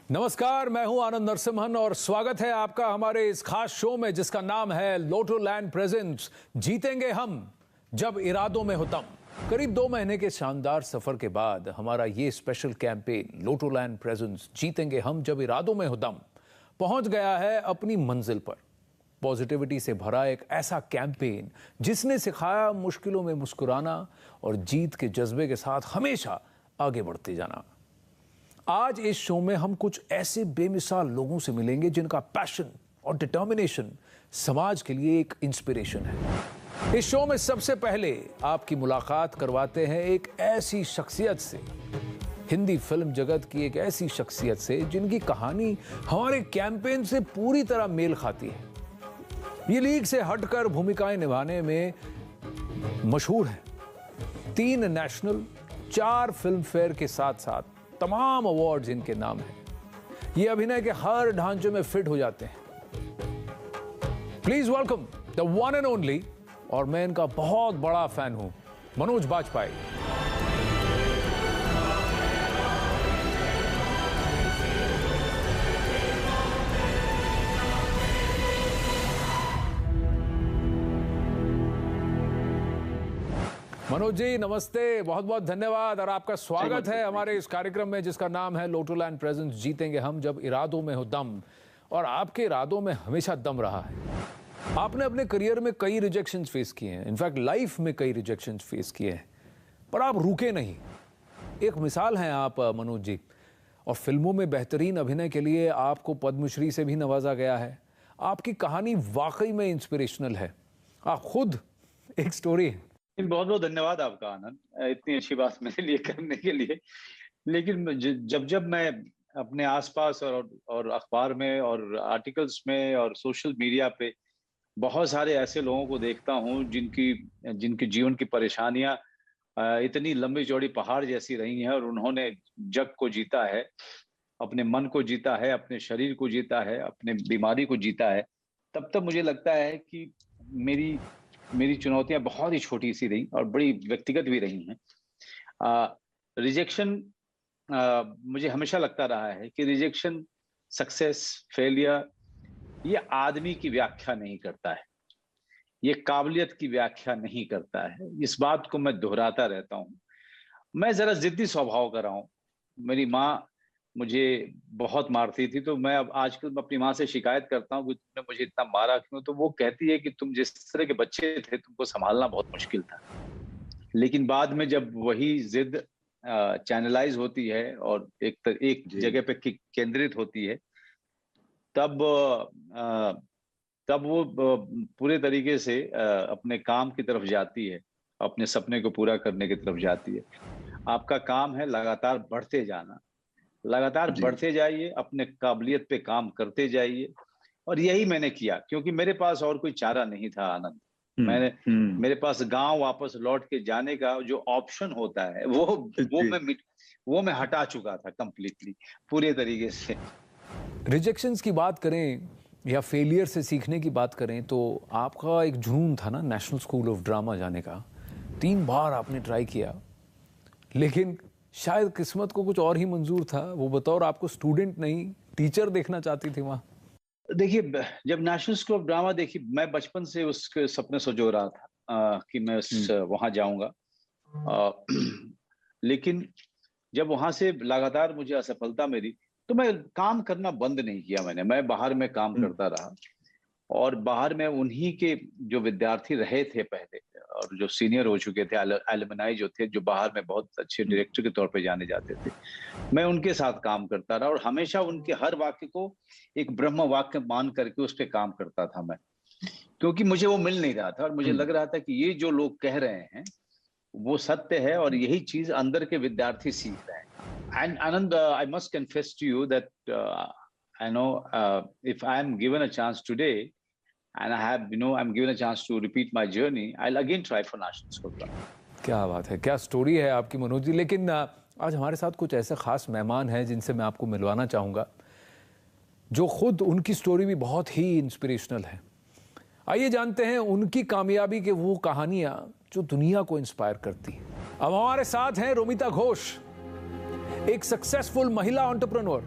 नमस्कार, मैं हूं आनंद नरसिम्हन और स्वागत है आपका हमारे इस खास शो में जिसका नाम है लोटोलैंड प्रेजेंट्स जीतेंगे हम जब इरादों में हो दम। करीब 2 महीने के शानदार सफर के बाद हमारा ये स्पेशल कैंपेन लोटोलैंड प्रेजेंट्स जीतेंगे हम जब इरादों में हो दम पहुंच गया है अपनी मंजिल पर। पॉजिटिविटी से भरा एक ऐसा कैंपेन जिसने सिखाया मुश्किलों में मुस्कुराना और जीत के जज्बे के साथ हमेशा आगे बढ़ते जाना। आज इस शो में हम कुछ ऐसे बेमिसाल लोगों से मिलेंगे जिनका पैशन और डिटर्मिनेशन समाज के लिए एक इंस्पिरेशन है। इस शो में सबसे पहले आपकी मुलाकात करवाते हैं एक ऐसी शख्सियत से, हिंदी फिल्म जगत की एक ऐसी शख्सियत से जिनकी कहानी हमारे कैंपेन से पूरी तरह मेल खाती है। ये लीग से हटकर भूमिकाएं निभाने में मशहूर है। 3 नेशनल, 4 फिल्म फेयर के साथ साथ तमाम अवार्ड्स इनके नाम हैं। ये अभिनय के हर ढांचे में फिट हो जाते हैं। Please welcome the one and only, और मैं इनका बहुत बड़ा फैन हूं, मनोज बाजपेयी। मनोज जी नमस्ते, बहुत बहुत धन्यवाद और आपका स्वागत है हमारे इस कार्यक्रम में जिसका नाम है लोटोलैंड प्रेजेंट्स जीतेंगे हम जब इरादों में हो दम। और आपके इरादों में हमेशा दम रहा है। आपने अपने करियर में कई रिजेक्शंस फेस किए हैं, इनफैक्ट लाइफ में कई रिजेक्शंस फेस किए हैं, पर आप रुके नहीं। एक मिसाल हैं आप मनोज जी, और फिल्मों में बेहतरीन अभिनय के लिए आपको पद्मश्री से भी नवाजा गया है। आपकी कहानी वाकई में इंस्पिरेशनल है। आप खुद एक स्टोरी है। बहुत बहुत धन्यवाद आपका आनंद, इतनी अच्छी बात मेरे लिए करने के लिए। लेकिन जब मैं अपने आसपास और अखबार में और आर्टिकल्स में और सोशल मीडिया पे बहुत सारे ऐसे लोगों को देखता हूँ जिनकी जीवन की परेशानियां इतनी लंबी चौड़ी पहाड़ जैसी रही हैं और उन्होंने जग को जीता है, अपने मन को जीता है, अपने शरीर को जीता है, अपने बीमारी को जीता है, तब मुझे लगता है कि मेरी चुनौतियां बहुत ही छोटी सी रही और बड़ी व्यक्तिगत भी रही हैं। रिजेक्शन मुझे हमेशा लगता रहा है कि रिजेक्शन, सक्सेस, फेलियर ये आदमी की व्याख्या नहीं करता है, ये काबिलियत की व्याख्या नहीं करता है। इस बात को मैं दोहराता रहता हूँ। मैं जरा जिद्दी स्वभाव का रहा हूँ। मेरी माँ मुझे बहुत मारती थी, तो मैं अब आजकल अपनी माँ से शिकायत करता हूँ कि तुमने मुझे इतना मारा क्यों, तो वो कहती है कि तुम जिस तरह के बच्चे थे तुमको संभालना बहुत मुश्किल था। लेकिन बाद में जब वही जिद चैनलाइज होती है और एक जगह पे केंद्रित होती है, तब वो पूरे तरीके से अपने काम की तरफ जाती है, अपने सपने को पूरा करने की तरफ जाती है। आपका काम है लगातार बढ़ते जाना, लगातार बढ़ते जाइए, अपने काबिलियत पे काम करते जाइए। और यही मैंने किया, क्योंकि मेरे पास और कोई चारा नहीं था आनंद। मेरे पास गांव वापस लौट के जाने का जो ऑप्शन होता है वो मैं हटा चुका था कंप्लीटली, पूरे तरीके से। रिजेक्शंस की बात करें या फेलियर से सीखने की बात करें तो आपका एक जुनून था ना नेशनल स्कूल ऑफ ड्रामा जाने का। 3 बार आपने ट्राई किया, लेकिन शायद किस्मत को कुछ और ही मंजूर था। वो बतौर आपको स्टूडेंट नहीं टीचर देखना चाहती थी वहां। देखिए, जब नेशनल स्कूल ऑफ ड्रामा देखी, मैं बचपन से उसके सपने सजो रहा था कि मैं वहां जाऊंगा। लेकिन जब वहां से लगातार मुझे असफलता मिली तो मैं काम करना बंद नहीं किया। मैं बाहर में काम करता रहा, और बाहर में उन्हीं के जो विद्यार्थी रहे थे पहले और जो सीनियर हो चुके थे, एलुमनाई जो थे, जो बाहर में बहुत अच्छे डायरेक्टर के तौर पे जाने जाते थे, मैं उनके साथ काम करता रहा और हमेशा उनके हर वाक्य को एक ब्रह्म वाक्य मान करके उस पर काम करता था मैं, क्योंकि मुझे वो मिल नहीं रहा था और मुझे लग रहा था कि ये जो लोग कह रहे हैं वो सत्य है और यही चीज अंदर के विद्यार्थी सीख रहे हैं। And Anand, I must confess to you that I know if I am given a chance today and I'm given a chance to repeat my journey, I'll again try for National School Drama. क्या बात है, क्या story है आपकी मनोज जी। लेकिन आज हमारे साथ कुछ ऐसे खास मेहमान हैं जिनसे मैं आपको मिलवाना चाहूँगा, जो खुद उनकी स्टोरी भी बहुत ही इंस्पिरेशनल है। आइए जानते हैं उनकी कामयाबी के वो कहानियाँ जो दुनिया को इंस्पायर करती है। अब हमारे साथ हैं रोमिता घोष, एक सक्सेसफुल महिला एंटरप्रेन्योर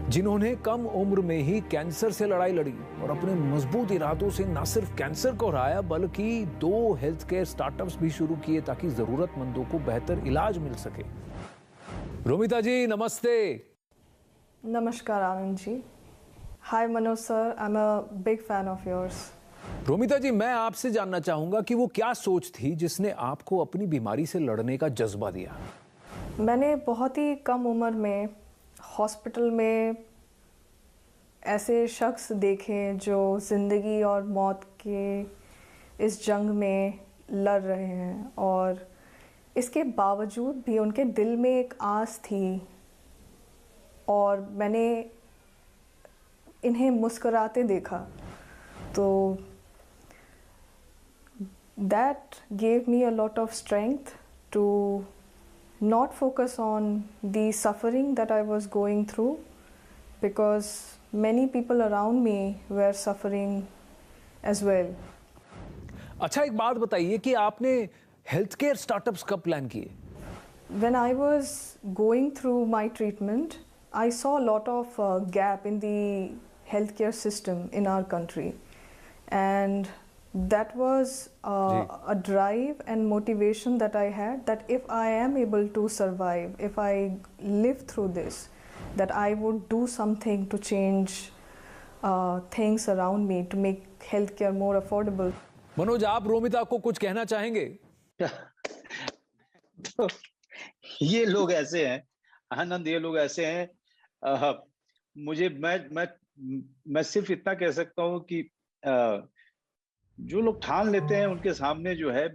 जिन्होंने कम उम्र में ही कैंसर से लड़ाई लड़ी और अपने मजबूत इरादों से न सिर्फ कैंसर को हराया बल्कि 2 हेल्थ केयर स्टार्टअप्स भी शुरू किए ताकि जरूरतमंदों को बेहतर इलाज मिल सके। रोमिता जी नमस्ते। नमस्कार Anand ji. Hi Manoj sir, I am a big fan of yours. Romita ji, मैं आपसे जानना चाहूंगा कि वो क्या सोच थी जिसने आपको अपनी बीमारी से लड़ने का जज्बा दिया? मैंने बहुत ही कम उम्र में हॉस्पिटल में ऐसे शख्स देखे जो ज़िंदगी और मौत के इस जंग में लड़ रहे हैं और इसके बावजूद भी उनके दिल में एक आस थी और मैंने इन्हें मुस्कुराते देखा तो that gave me a lot of strength to not focus on the suffering that I was going through because many people around me were suffering as well. अच्छा, एक बात बताइए कि आपने हेल्थ केयर स्टार्टअप्स कब प्लान किए? When I was going through my treatment, I saw a lot of gap in the healthcare system in our country, and that was a drive and motivation that I had that if I am able to survive, if I live through this, that I would do something to change things around me to make healthcare more affordable. Manoj, आप रोमिता को कुछ कहना चाहेंगे? तो ये लोग ऐसे हैं आनंद, ये लोग ऐसे हैं। मुझे मैं सिर्फ इतना कह सकता हूँ कि जो लोग ठान लेते हैं उनके सामने जो है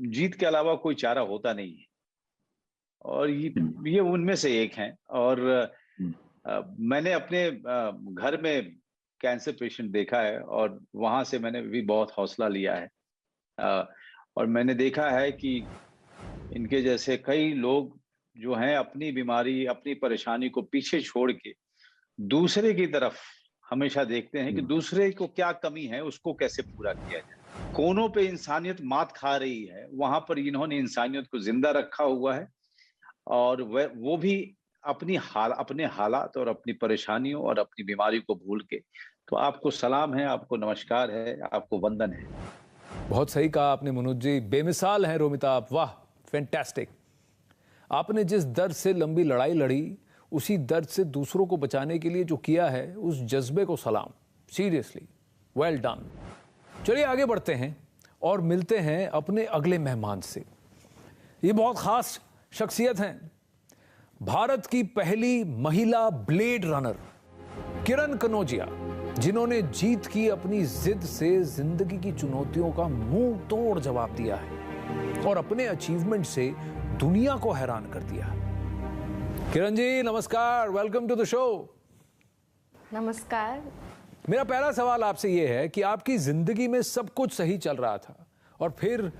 जीत के अलावा कोई चारा होता नहीं है और ये उनमें से एक हैं। और मैंने अपने घर में कैंसर पेशेंट देखा है और वहां से मैंने भी बहुत हौसला लिया है और मैंने देखा है कि इनके जैसे कई लोग जो हैं अपनी बीमारी, अपनी परेशानी को पीछे छोड़ के दूसरे की तरफ हमेशा देखते हैं कि दूसरे को क्या कमी है, उसको कैसे पूरा किया जाए। कोनों पे इंसानियत मात खा रही है, वहां पर इन्होंने इंसानियत को जिंदा रखा हुआ है और वो भी अपने हालात और अपनी परेशानियों और अपनी बीमारी को भूल के। तो आपको सलाम है, आपको नमस्कार है, आपको वंदन है। बहुत सही कहा आपने मनोज जी, बेमिसाल हैं रोमिता आप, वाह, फैंटास्टिक। आपने जिस दर्द से लंबी लड़ाई लड़ी, उसी दर्द से दूसरों को बचाने के लिए जो किया है, उस जज्बे को सलाम, सीरियसली वेल डन। चलिए आगे बढ़ते हैं और मिलते हैं अपने अगले मेहमान से। ये बहुत खास शख्सियत हैं, भारत की पहली महिला ब्लेड रनर किरण कनौजिया, जिन्होंने जीत की अपनी जिद से जिंदगी की चुनौतियों का मुंह तोड़ जवाब दिया है और अपने अचीवमेंट से दुनिया को हैरान कर दिया। किरण जी नमस्कार, वेलकम टू द शो। नमस्कार। मेरा पहला सवाल आपसे यह है कि आपकी जिंदगी में सब कुछ सही चल रहा था और फिर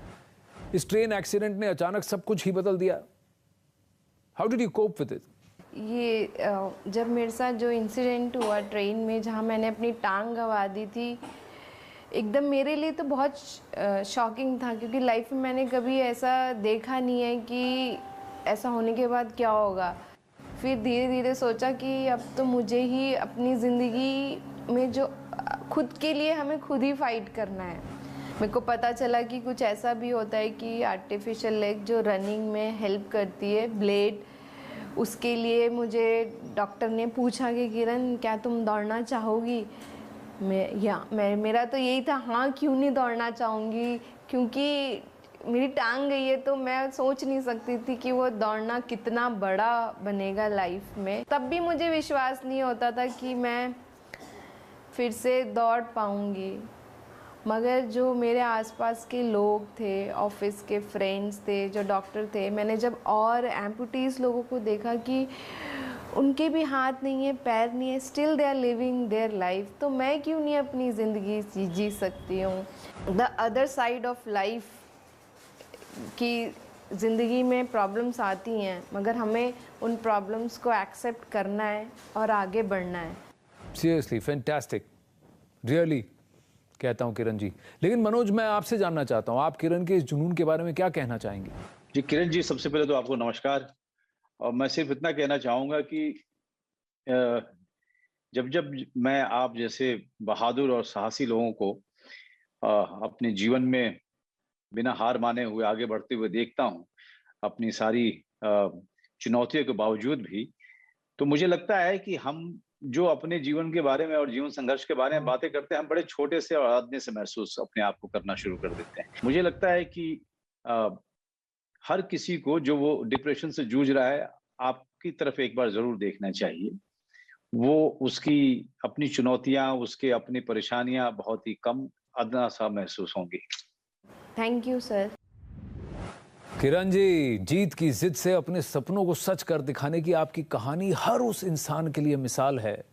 इस ट्रेन एक्सीडेंट ने अचानक सब कुछ ही बदल दिया। How did you cope with it? ये जब मेरे साथ जो इंसिडेंट हुआ ट्रेन में, जहां मैंने अपनी टांग गंवा दी थी, एकदम मेरे लिए तो बहुत शॉकिंग था क्योंकि लाइफ में मैंने कभी ऐसा देखा नहीं है कि ऐसा होने के बाद क्या होगा। फिर धीरे धीरे सोचा कि अब तो मुझे ही अपनी ज़िंदगी में जो खुद के लिए हमें खुद ही फाइट करना है। मेरे को पता चला कि कुछ ऐसा भी होता है कि आर्टिफिशियल लेग जो रनिंग में हेल्प करती है, ब्लेड, उसके लिए मुझे डॉक्टर ने पूछा कि किरण क्या तुम दौड़ना चाहोगी? मेरा तो यही था, हाँ क्यों नहीं दौड़ना चाहूँगी, क्योंकि मेरी टांग गई है तो मैं सोच नहीं सकती थी कि वो दौड़ना कितना बड़ा बनेगा लाइफ में। तब भी मुझे विश्वास नहीं होता था कि मैं फिर से दौड़ पाऊँगी। मगर जो मेरे आसपास के लोग थे, ऑफिस के फ्रेंड्स थे, जो डॉक्टर थे, मैंने जब और एम्पुटीज़ लोगों को देखा कि उनके भी हाथ नहीं है, पैर नहीं है, still they are living their life, तो मैं क्यों नहीं अपनी ज़िंदगी जी सकती हूँ। The other side of life कि ज़िंदगी में प्रॉब्लम्स आती हैं, मगर हमें उन प्रॉब्लम्स को एक्सेप्ट करना है और आगे बढ़ना है। सीरियसली फैंटास्टिक, रियली कहता हूँ किरण जी। लेकिन मनोज, मैं आपसे जानना चाहता हूँ, आप किरण के इस जुनून के बारे में क्या कहना चाहेंगे? जी किरण जी, सबसे पहले तो आपको नमस्कार। और मैं सिर्फ इतना कहना चाहूँगा कि जब जब मैं आप जैसे बहादुर और साहसी लोगों को अपने जीवन में बिना हार माने हुए आगे बढ़ते हुए देखता हूँ, अपनी सारी चुनौतियों के बावजूद भी, तो मुझे लगता है कि हम जो अपने जीवन के बारे में और जीवन संघर्ष के बारे में बातें करते हैं, हम बड़े छोटे से और आदमी से महसूस अपने आप को करना शुरू कर देते हैं। मुझे लगता है कि हर किसी को जो वो डिप्रेशन से जूझ रहा है, आपकी तरफ एक बार जरूर देखना चाहिए। वो उसकी अपनी चुनौतियां, उसके अपनी परेशानियां बहुत ही कम अदना सा महसूस होंगी। Thank you sir. Kiran ji, जीत की जिद से अपने सपनों को सच कर दिखाने की आपकी कहानी हर उस इंसान के लिए मिसाल है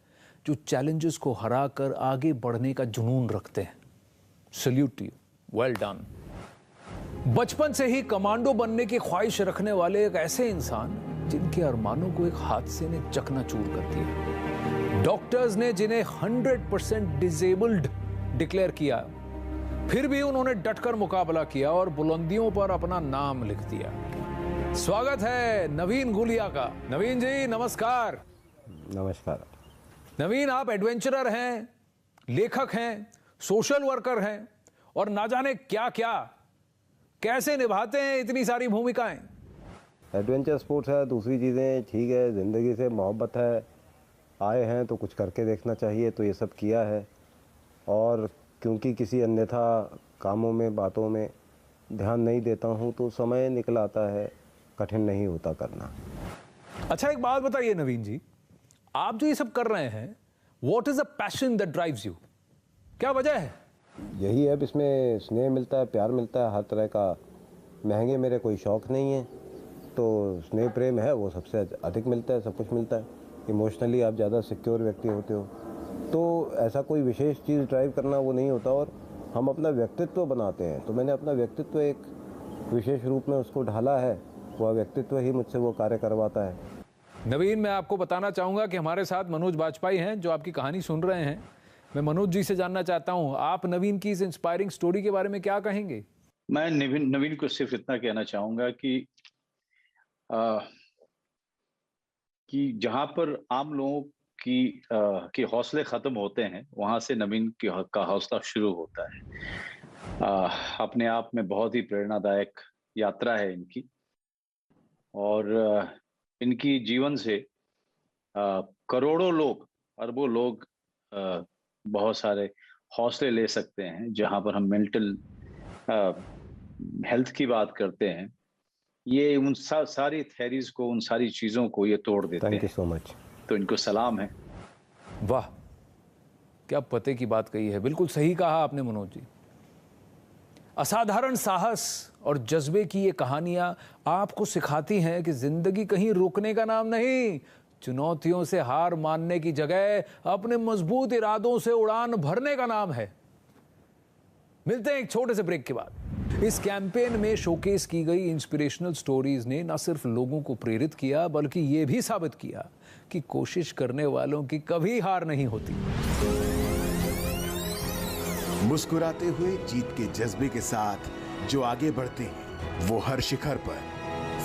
जो चैलेंजेस को हरा कर आगे बढ़ने का जुनून रखते हैं। Salute you, well done. बचपन से ही कमांडो बनने की ख्वाहिश रखने वाले एक ऐसे इंसान जिनके अरमानों को एक हादसे ने चकनाचूर कर दिया। डॉक्टर्स ने जिन्हें 100% डिसेबल्ड डिक्लेयर किया, फिर भी उन्होंने डटकर मुकाबला किया और बुलंदियों पर अपना नाम लिख दिया। स्वागत है नवीन गुलिया का। नवीन जी नमस्कार। नमस्कार। नवीन, आप एडवेंचरर हैं, लेखक हैं, सोशल वर्कर हैं और ना जाने क्या क्या, कैसे निभाते हैं इतनी सारी भूमिकाएं? एडवेंचर स्पोर्ट्स है, दूसरी चीज़ें ठीक है, ज़िंदगी से मोहब्बत है, आए हैं तो कुछ करके देखना चाहिए, तो ये सब किया है। और क्योंकि किसी अन्यथा कामों में, बातों में ध्यान नहीं देता हूँ तो समय निकल आता है, कठिन नहीं होता करना। अच्छा, एक बात बताइए नवीन जी, आप जो ये सब कर रहे हैं, what is the passion that drives you? क्या वजह है? यही है, इसमें स्नेह मिलता है, प्यार मिलता है, हर तरह का। महंगे मेरे कोई शौक़ नहीं है, तो स्नेह प्रेम है वो सबसे अधिक मिलता है, सब कुछ मिलता है। इमोशनली आप ज़्यादा सिक्योर व्यक्ति होते हो, तो ऐसा कोई विशेष चीज़ ड्राइव करना वो नहीं होता। और हम अपना व्यक्तित्व बनाते हैं, तो मैंने अपना व्यक्तित्व एक विशेष रूप में उसको ढाला है, वह व्यक्तित्व ही मुझसे वो कार्य करवाता है। नवीन, मैं आपको बताना चाहूंगा कि हमारे साथ मनोज बाजपेयी हैं जो आपकी कहानी सुन रहे हैं। मैं मनोज जी से जानना चाहता हूं, आप नवीन की इस इंस्पायरिंग स्टोरी के बारे में क्या कहेंगे? मैं नवीन को सिर्फ इतना कहना चाहूंगा कि जहां पर आम लोगों के हौसले खत्म होते हैं, वहां से नवीन का हौसला शुरू होता है। अपने आप में बहुत ही प्रेरणादायक यात्रा है इनकी, और इनकी जीवन से करोड़ों लोग, अरबों लोग बहुत सारे हौसले ले सकते हैं। जहां पर हम मेंटल हेल्थ की बात करते हैं, ये उन सारी थ्योरीज को, उन सारी चीजों को ये तोड़ देते हैं। Thank you so much. तो इनको सलाम है। वाह, क्या पते की बात कही है, बिल्कुल सही कहा आपने मनोज जी। असाधारण साहस और जज्बे की ये कहानियां आपको सिखाती हैं कि जिंदगी कहीं रुकने का नाम नहीं, चुनौतियों से हार मानने की जगह अपने मजबूत इरादों से उड़ान भरने का नाम है। मिलते हैं एक छोटे से ब्रेक के बाद। इस कैंपेन में शोकेस की गई इंस्पिरेशनल स्टोरीज ने न सिर्फ लोगों को प्रेरित किया, बल्कि ये भी साबित किया कि कोशिश करने वालों की कभी हार नहीं होती। मुस्कुराते हुए जीत के जज्बे के साथ जो आगे बढ़ते हैं, वो हर शिखर पर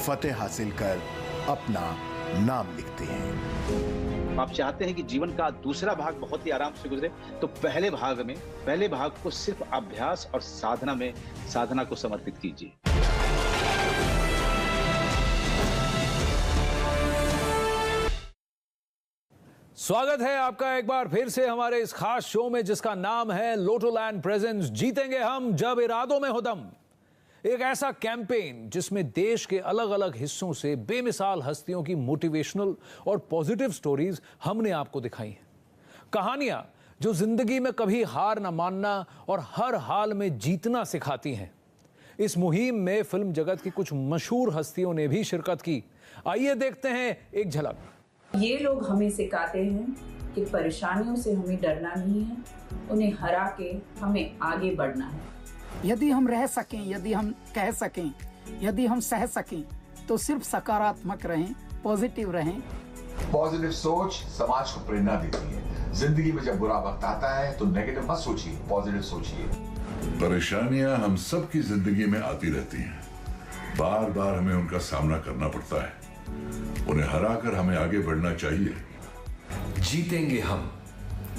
फतेह हासिल कर अपना नाम लिखते हैं। आप चाहते हैं कि जीवन का दूसरा भाग बहुत ही आराम से गुजरे, तो पहले भाग को सिर्फ अभ्यास और साधना को समर्पित कीजिए। स्वागत है आपका एक बार फिर से हमारे इस खास शो में, जिसका नाम है लोटोलैंड प्रेजेंट्स जीतेंगे हम जब इरादों में हो दम। एक ऐसा कैंपेन जिसमें देश के अलग अलग हिस्सों से बेमिसाल हस्तियों की मोटिवेशनल और पॉजिटिव स्टोरीज हमने आपको दिखाई हैं। कहानियां जो जिंदगी में कभी हार न मानना और हर हाल में जीतना सिखाती हैं। इस मुहिम में फिल्म जगत की कुछ मशहूर हस्तियों ने भी शिरकत की। आइए देखते हैं एक झलक। ये लोग हमें सिखाते हैं कि परेशानियों से हमें डरना नहीं है, उन्हें हरा के हमें आगे बढ़ना है। यदि हम रह सकें, यदि हम कह सकें, यदि हम सह सकें, तो सिर्फ सकारात्मक रहें, पॉजिटिव रहें। पॉजिटिव सोच समाज को प्रेरणा देती है। जिंदगी में जब बुरा वक्त आता है तो नेगेटिव मत सोचिए, पॉजिटिव सोचिए। परेशानियां हम सब की जिंदगी में आती रहती हैं, बार बार हमें उनका सामना करना पड़ता है। उन्हें हराकर हमें आगे बढ़ना चाहिए। जीतेंगे हम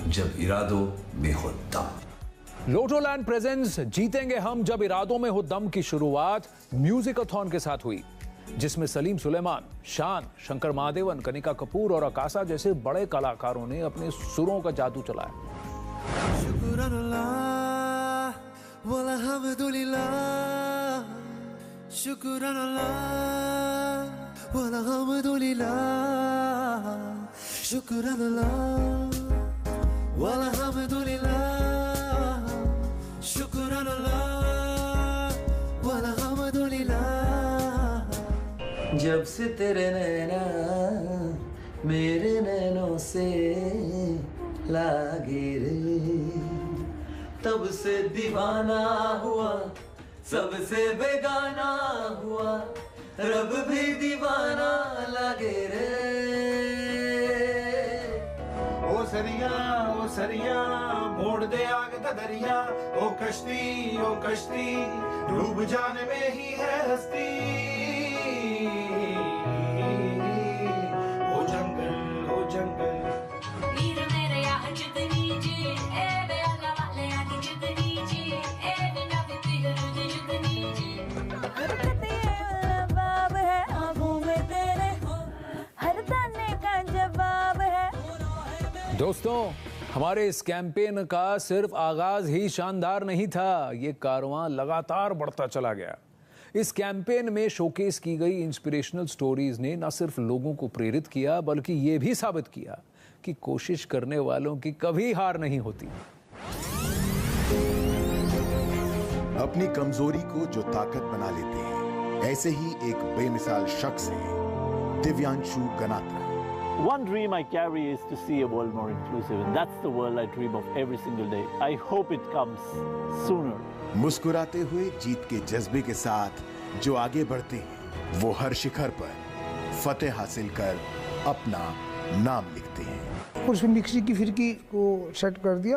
जब इरादों में हो दम। लोटोलैंड प्रेजेंट्स जीतेंगे हम जब इरादों में हो दम की शुरुआत म्यूजिकथॉन के साथ हुई, जिसमें सलीम सुलेमान, शान, शंकर महादेवन, कनिका कपूर और आकाशा जैसे बड़े कलाकारों ने अपने सुरों का जादू चलाया। जब से तेरे नैना मेरे नैनों से लागे रे, तब से दीवाना हुआ, सबसे बेगाना हुआ, रब भी दीवाना लागे रे। ओ सरिया मोड़ दे आग का दरिया, ओ कश्ती डूब जाने में ही है हस्ती। ओ जंगल दोस्तों, हमारे इस कैंपेन का सिर्फ आगाज ही शानदार नहीं था, ये कारवां लगातार बढ़ता चला गया। इस कैंपेन में शोकेस की गई इंस्पिरेशनल स्टोरीज ने न सिर्फ लोगों को प्रेरित किया, बल्कि ये भी साबित किया कि कोशिश करने वालों की कभी हार नहीं होती। अपनी कमजोरी को जो ताकत बना लेते हैं, ऐसे ही एक बेमिसाल शख्स है Divyanshu Ganatra. One dream I carry is to see a world more inclusive, and that's the world I dream of every single day. I hope it comes sooner. मुस्कुराते हुए जीत के जज्बे के साथ जो आगे बढ़ते हैं, वो हर शिखर पर फतेह हासिल कर अपना नाम लिखते हैं। और उसमें मिक्सी की फिरकी को सेट कर दिया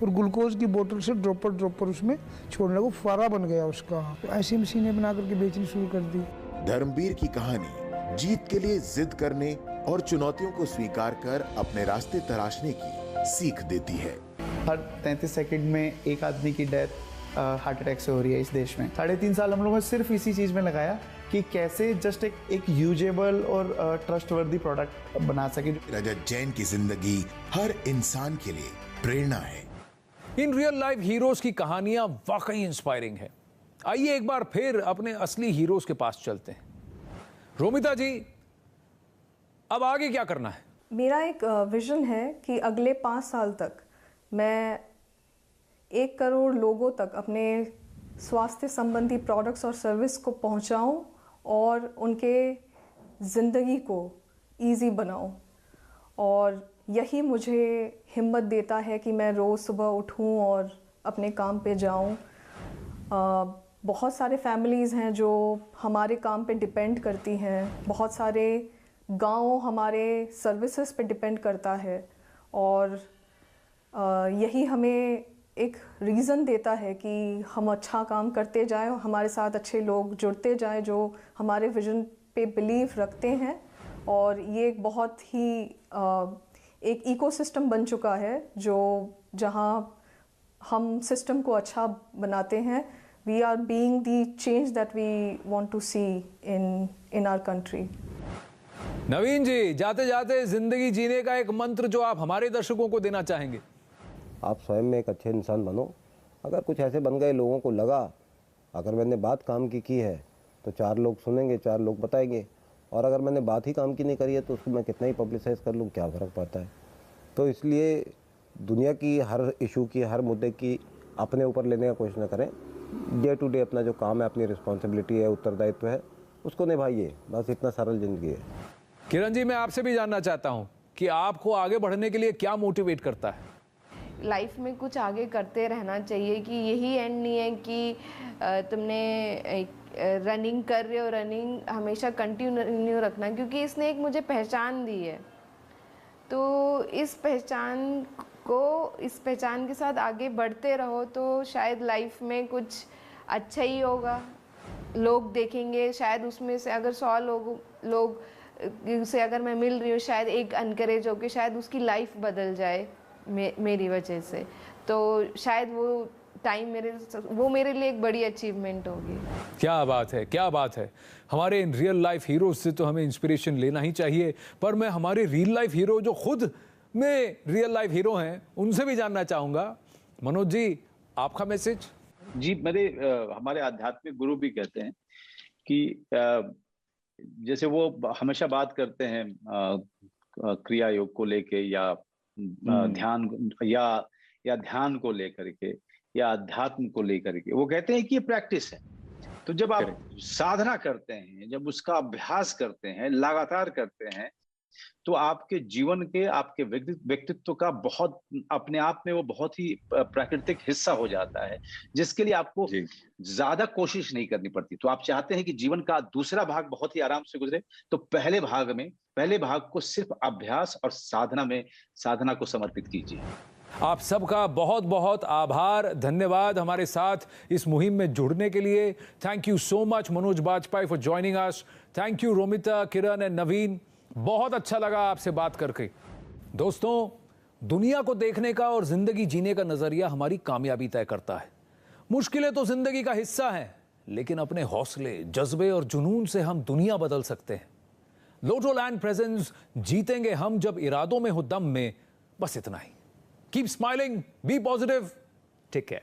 और ग्लूकोज की बोतल से ड्रॉपर उसमें छोड़ने लगा, फुवारा बन गया उसका। तो ऐसी मशीनें बना करके बेचनी शुरू कर दी। धर्मवीर की कहानी जीत के लिए जिद करने और चुनौतियों को स्वीकार कर अपने रास्ते तराशने की सीख देती है। हर 33 सेकंड में एक आदमी की डेथ हार्ट अटैक से हो रही है इस देश में। 3.5 साल हम लोगों ने सिर्फ इसी चीज में लगाया कि कैसे जस्ट एक यूजेबल और ट्रस्टवर्दी प्रोडक्ट बना सके। रजत जैन की जिंदगी हर इंसान के लिए प्रेरणा है। इन रियल लाइफ हीरोज की कहानियां वाकई इंस्पायरिंग है। आइए एक बार फिर अपने असली हीरोज के पास चलते हैं। रोमिता जी, अब आगे क्या करना है? मेरा एक विजन है कि अगले 5 साल तक मैं 1 करोड़ लोगों तक अपने स्वास्थ्य संबंधी प्रोडक्ट्स और सर्विस को पहुंचाऊं और उनके ज़िंदगी को इजी बनाऊं। और यही मुझे हिम्मत देता है कि मैं रोज़ सुबह उठूं और अपने काम पे जाऊं। बहुत सारे फैमिलीज़ हैं जो हमारे काम पे डिपेंड करती हैं, बहुत सारे गांव हमारे सर्विसेज पे डिपेंड करता है, और यही हमें एक रीज़न देता है कि हम अच्छा काम करते जाएं और हमारे साथ अच्छे लोग जुड़ते जाएं जो हमारे विजन पे बिलीव रखते हैं। और ये एक बहुत ही एक इकोसिस्टम बन चुका है जो जहां हम सिस्टम को अच्छा बनाते हैं। We are being the change that we want to see in our country. Naveen ji, जाते जाते जिंदगी जीने का एक मंत्र जो आप हमारे दर्शकों को देना चाहेंगे? आप स्वयं में एक अच्छे इंसान बनो। अगर कुछ ऐसे बन गए, लोगों को लगा अगर मैंने बात काम की है तो 4 लोग सुनेंगे, 4 लोग बताएंगे, और अगर मैंने बात ही काम की नहीं करी है तो उसको मैं कितना ही पब्लिसाइज कर लूँ, क्या फ़र्क पड़ता है। तो इसलिए दुनिया की हर इशू की, हर मुद्दे की अपने ऊपर लेने का कोशिश न करें। डे टू डे अपना जो काम है, अपनी रिस्पॉन्सिबिलिटी है, उत्तरदायित्व है, उसको निभाइए। बस इतना सरल जिंदगी है। किरण जी, मैं आपसे भी जानना चाहता हूँ कि आपको आगे बढ़ने के लिए क्या मोटिवेट करता है? लाइफ में कुछ आगे करते रहना चाहिए, कि यही एंड नहीं है कि तुमने रनिंग कर रहे हो, रनिंग हमेशा कंटिन्यू रखना, क्योंकि इसने एक मुझे पहचान दी है। तो इस पहचान के साथ आगे बढ़ते रहो तो शायद लाइफ में कुछ अच्छा ही होगा। लोग देखेंगे, शायद उसमें से अगर 100 लोग उसे अगर मैं मिल रही हूँ शायद एक अनकरेज होकर शायद उसकी लाइफ बदल जाए मेरी वजह से, तो शायद वो टाइम मेरे लिए एक बड़ी अचीवमेंट होगी। क्या बात है, क्या बात है। हमारे इन रियल लाइफ हीरो से तो हमें इंस्पिरेशन लेना ही चाहिए, पर मैं हमारे रियल लाइफ हीरो जो खुद में रियल लाइफ हीरो हैं उनसे भी जानना चाहूंगा। मनोज जी, आपका मैसेज। जी, मेरे हमारे आध्यात्मिक गुरु भी कहते हैं कि जैसे वो हमेशा बात करते हैं क्रिया योग को लेके या ध्यान या ध्यान को लेकर के या अध्यात्म को लेकर के, वो कहते हैं कि ये प्रैक्टिस है। तो जब आप साधना करते हैं, जब उसका अभ्यास करते हैं, लगातार करते हैं, तो आपके जीवन के, आपके व्यक्तित्व का बहुत अपने आप में वो बहुत ही प्राकृतिक हिस्सा हो जाता है, जिसके लिए आपको ज्यादा कोशिश नहीं करनी पड़ती। तो आप चाहते हैं कि जीवन का दूसरा भाग बहुत ही आराम से गुजरे, तो पहले भाग को सिर्फ अभ्यास और साधना को समर्पित कीजिए। आप सबका बहुत बहुत आभार, धन्यवाद हमारे साथ इस मुहिम में जुड़ने के लिए। Thank you so much Manoj Bajpayee for joining us. Thank you Romita, Kiran and Naveen. बहुत अच्छा लगा आपसे बात करके। दोस्तों, दुनिया को देखने का और जिंदगी जीने का नजरिया हमारी कामयाबी तय करता है। मुश्किलें तो जिंदगी का हिस्सा हैं, लेकिन अपने हौसले, जज्बे और जुनून से हम दुनिया बदल सकते हैं। लोटोलैंड प्रेजेंट्स जीतेंगे हम जब इरादों में हो दम में। बस इतना ही। Keep smiling, be positive, take care.